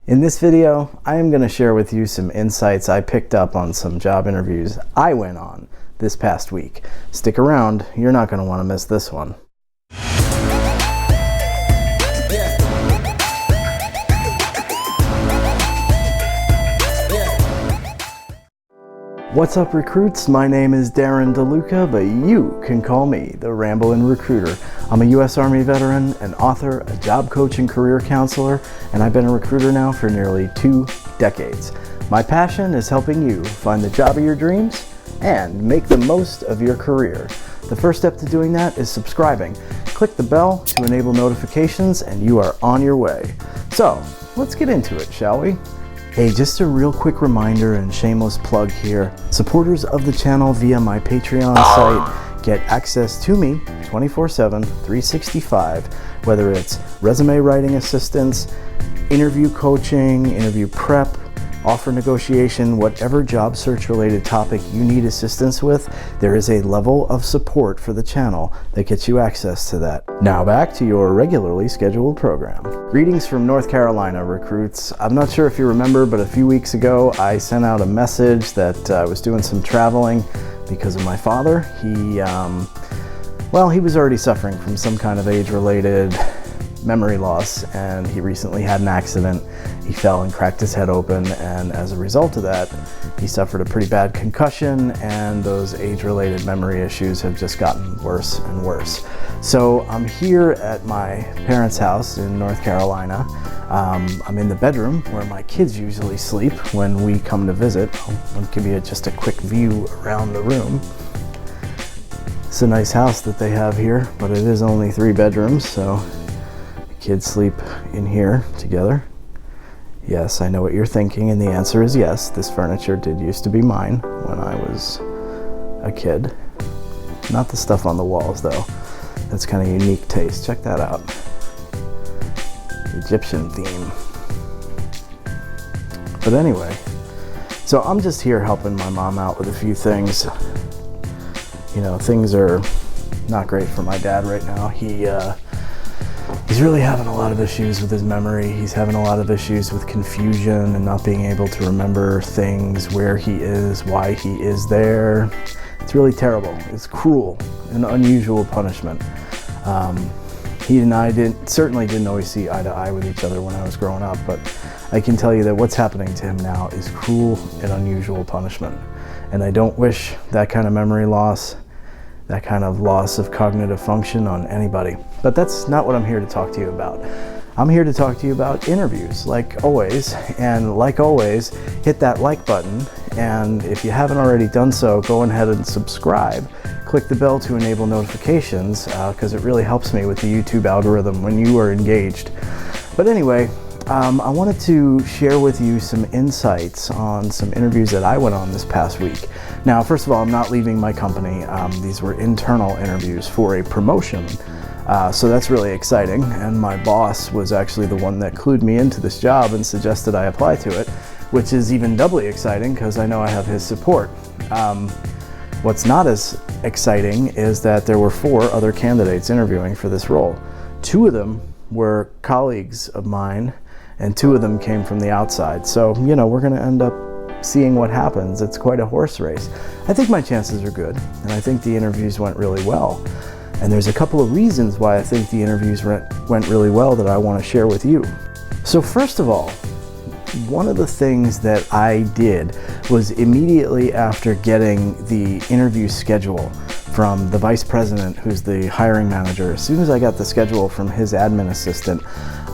In this video, I am going to share with you some insights I picked up on some job interviews I went on this past week. Stick around, you're not going to want to miss this one. What's up, recruits? My name is Darren DeLuca, but you can call me the Ramblin' Recruiter. I'm a U.S. Army veteran, an author, a job coach and career counselor, and I've been a recruiter now for nearly 2 decades. My passion is helping you find the job of your dreams and make the most of your career. The first step to doing that is subscribing. Click the bell to enable notifications and you are on your way. So, let's get into it, shall we? Hey, just a real quick reminder and shameless plug here. Supporters of the channel via my Patreon site get access to me 24/7, 365, whether it's resume writing assistance, interview coaching, interview prep, offer negotiation, whatever job search related topic you need assistance with, there is a level of support for the channel that gets you access to that. Now back to your regularly scheduled program. Greetings from North Carolina, recruits. I'm not sure if you remember, but a few weeks ago I sent out a message that I was doing some traveling because of my father. He was already suffering from some kind of age-related memory loss, and he recently had an accident. He fell and cracked his head open, and as a result of that, he suffered a pretty bad concussion, and those age-related memory issues have just gotten worse and worse. So I'm here at my parents' house in North Carolina. I'm in the bedroom where my kids usually sleep when we come to visit. I'll give you just a quick view around the room. It's a nice house that they have here, but it is only 3 bedrooms, so kids sleep in here together. Yes, I know what you're thinking, and the answer is yes. This furniture did used to be mine when I was a kid. Not the stuff on the walls, though. That's kind of unique taste. Check that out. Egyptian theme. But anyway, so I'm just here helping my mom out with a few things. You know, things are not great for my dad right now. He's really having a lot of issues with his memory. He's having a lot of issues with confusion and not being able to remember things, where he is, why he is there. It's really terrible. It's cruel, an unusual punishment. He and I certainly didn't always see eye to eye with each other when I was growing up, but I can tell you that what's happening to him now is cruel and unusual punishment. And I don't wish that kind of memory loss, that kind of loss of cognitive function on anybody. But that's not what I'm here to talk to you about. I'm here to talk to you about interviews, like always. And like always, hit that like button. And if you haven't already done so, go ahead and subscribe. Click the bell to enable notifications, because it really helps me with the YouTube algorithm when you are engaged. But anyway, I wanted to share with you some insights on some interviews that I went on this past week. Now, first of all, I'm not leaving my company. These were internal interviews for a promotion. So that's really exciting. And my boss was actually the one that clued me into this job and suggested I apply to it, which is even doubly exciting because I know I have his support. What's not as exciting is that there were 4 other candidates interviewing for this role. 2 of them were colleagues of mine, and 2 of them came from the outside. So, you know, we're going to end up seeing what happens. It's quite a horse race. I think my chances are good, and I think the interviews went really well. And there's a couple of reasons why I think the interviews went really well that I want to share with you. So first of all, one of the things that I did was immediately after getting the interview schedule from the vice president, who's the hiring manager, as soon as I got the schedule from his admin assistant,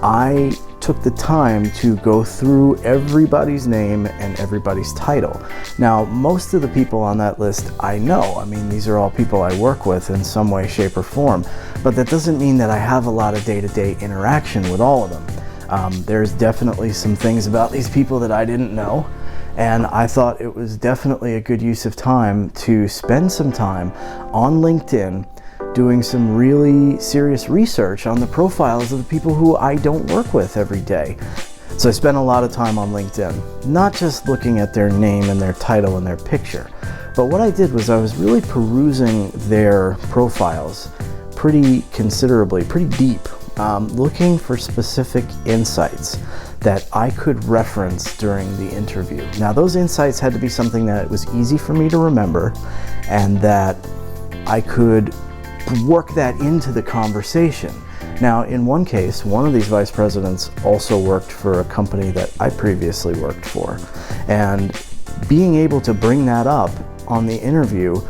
I took the time to go through everybody's name and everybody's title. Now, most of the people on that list I know. I mean, these are all people I work with in some way, shape, or form. But that doesn't mean that I have a lot of day-to-day interaction with all of them. There's definitely some things about these people that I didn't know. And I thought it was definitely a good use of time to spend some time on LinkedIn doing some really serious research on the profiles of the people who I don't work with every day. So I spent a lot of time on LinkedIn, not just looking at their name and their title and their picture, but what I did was I was really perusing their profiles pretty considerably, pretty deep, looking for specific insights, that I could reference during the interview. Now, those insights had to be something that was easy for me to remember and that I could work that into the conversation. Now, in one case, one of these vice presidents also worked for a company that I previously worked for. And being able to bring that up on the interview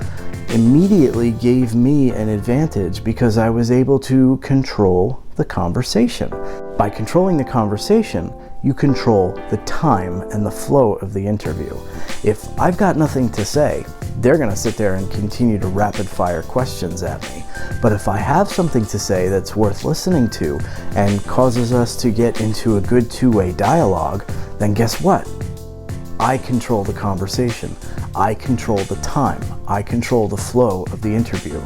immediately gave me an advantage because I was able to control the conversation. By controlling the conversation, you control the time and the flow of the interview. If I've got nothing to say, they're going to sit there and continue to rapid fire questions at me. But if I have something to say that's worth listening to and causes us to get into a good two-way dialogue, then guess what? I control the conversation. I control the time. I control the flow of the interview.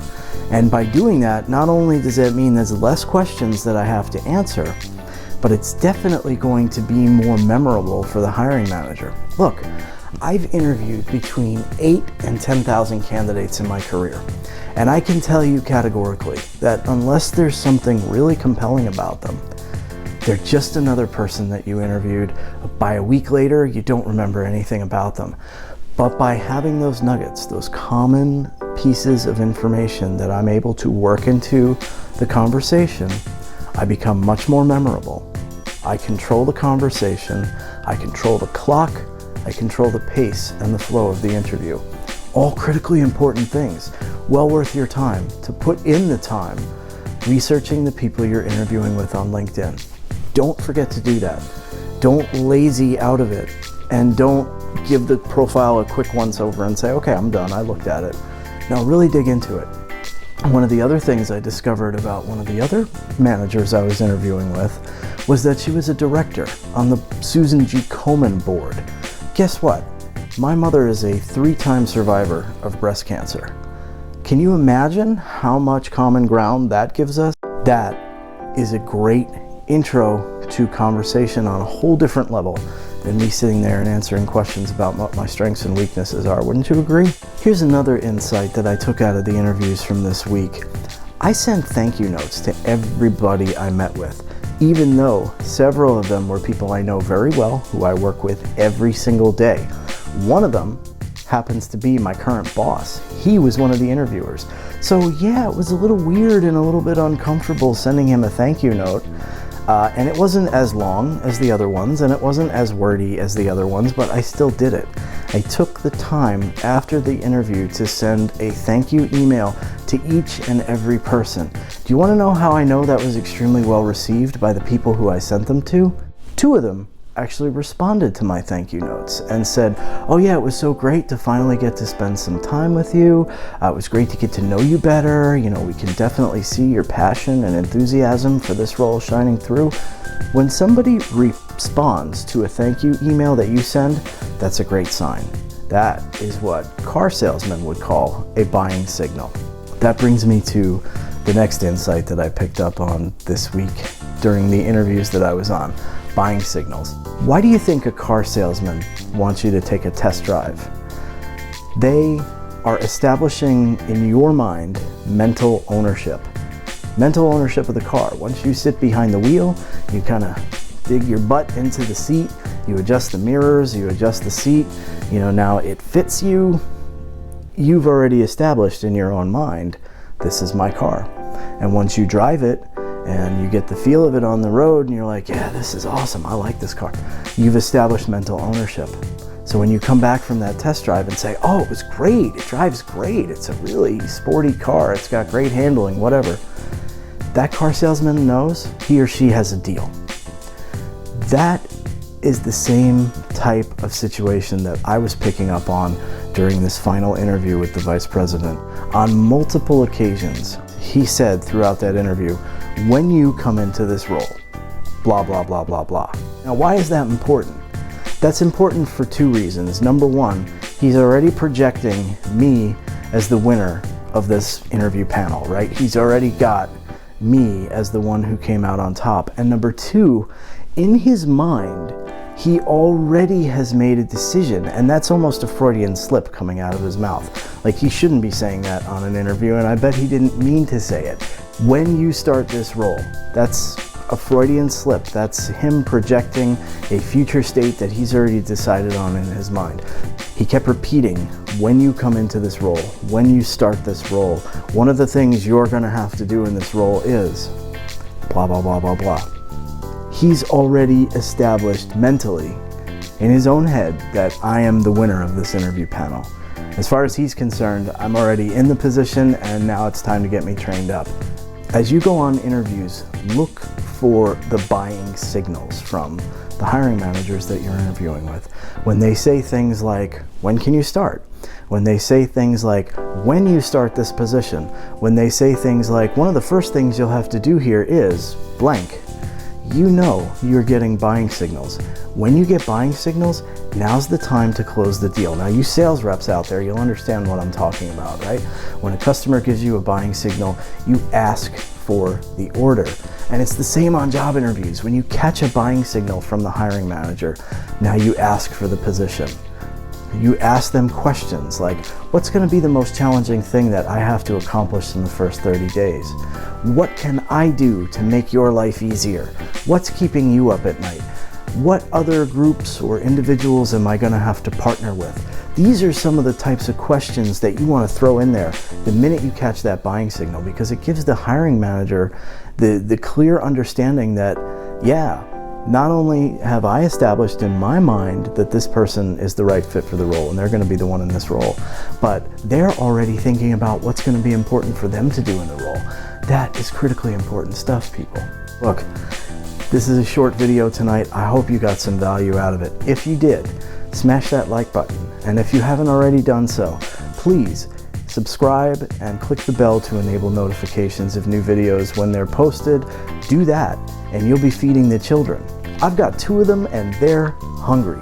And by doing that, not only does that mean there's less questions that I have to answer, but it's definitely going to be more memorable for the hiring manager. Look, I've interviewed between 8 and 10,000 candidates in my career, and I can tell you categorically that unless there's something really compelling about them, they're just another person that you interviewed. By a week later, you don't remember anything about them. But by having those nuggets, those common pieces of information that I'm able to work into the conversation, I become much more memorable. I control the conversation, I control the clock, I control the pace and the flow of the interview. All critically important things, well worth your time to put in the time researching the people you're interviewing with on LinkedIn. Don't forget to do that. Don't lazy out of it, and don't give the profile a quick once over and say, okay, I'm done, I looked at it. Now really dig into it. One of the other things I discovered about one of the other managers I was interviewing with was that she was a director on the Susan G. Komen board. Guess what? My mother is a 3-time survivor of breast cancer. Can you imagine how much common ground that gives us? That is a great intro to conversation on a whole different level than me sitting there and answering questions about what my strengths and weaknesses are. Wouldn't you agree? Here's another insight that I took out of the interviews from this week. I sent thank you notes to everybody I met with, even though several of them were people I know very well, who I work with every single day. One of them happens to be my current boss. He was one of the interviewers. So yeah, it was a little weird and a little bit uncomfortable sending him a thank you note. And it wasn't as long as the other ones, and it wasn't as wordy as the other ones, but I still did it. I took the time after the interview to send a thank you email to each and every person. Do you want to know how I know that was extremely well received by the people who I sent them to? 2 of them actually responded to my thank you notes and said, oh yeah, it was so great to finally get to spend some time with you. It was great to get to know you better. You know, we can definitely see your passion and enthusiasm for this role shining through. When somebody responds to a thank you email that you send, that's a great sign. That is what car salesmen would call a buying signal. That brings me to the next insight that I picked up on this week during the interviews that I was on. Buying signals. Why do you think a car salesman wants you to take a test drive? They are establishing in your mind mental ownership. Mental ownership of the car. Once you sit behind the wheel, you kind of dig your butt into the seat, you adjust the mirrors, you adjust the seat, you know, now it fits you. You've already established in your own mind, this is my car. And once you drive it, and you get the feel of it on the road and you're like, yeah, this is awesome, I like this car. You've established mental ownership. So when you come back from that test drive and say, oh, it was great, it drives great, it's a really sporty car, it's got great handling, whatever, that car salesman knows he or she has a deal. That is the same type of situation that I was picking up on during this final interview with the vice president. On multiple occasions, he said throughout that interview, when you come into this role, blah, blah, blah, blah, blah. Now, why is that important? That's important for 2 reasons. Number 1, he's already projecting me as the winner of this interview panel, right? He's already got me as the one who came out on top. And number 2, in his mind, he already has made a decision, and that's almost a Freudian slip coming out of his mouth. Like, he shouldn't be saying that on an interview, and I bet he didn't mean to say it. When you start this role, that's a Freudian slip. That's him projecting a future state that he's already decided on in his mind. He kept repeating, when you come into this role, when you start this role, one of the things you're going to have to do in this role is blah, blah, blah, blah, blah. He's already established mentally in his own head that I am the winner of this interview panel. As far as he's concerned, I'm already in the position and now it's time to get me trained up. As you go on interviews, look for the buying signals from the hiring managers that you're interviewing with. When they say things like, when can you start? When they say things like, when you start this position? When they say things like, one of the first things you'll have to do here is blank. You know you're getting buying signals. When you get buying signals, now's the time to close the deal. Now, you sales reps out there, you'll understand what I'm talking about, right? When a customer gives you a buying signal, you ask for the order. And it's the same on job interviews. When you catch a buying signal from the hiring manager, now you ask for the position. You ask them questions like, what's going to be the most challenging thing that I have to accomplish in the first 30 days? What can I do to make your life easier? What's keeping you up at night? What other groups or individuals am I going to have to partner with? These are some of the types of questions that you want to throw in there the minute you catch that buying signal, because it gives the hiring manager the clear understanding that, yeah, not only have I established in my mind that this person is the right fit for the role and they're going to be the one in this role, but they're already thinking about what's going to be important for them to do in the role. That is critically important stuff, people. Look, this is a short video tonight. I hope you got some value out of it. If you did, smash that like button. And if you haven't already done so, please subscribe and click the bell to enable notifications of new videos when they're posted. Do that and you'll be feeding the children. I've got 2 of them and they're hungry.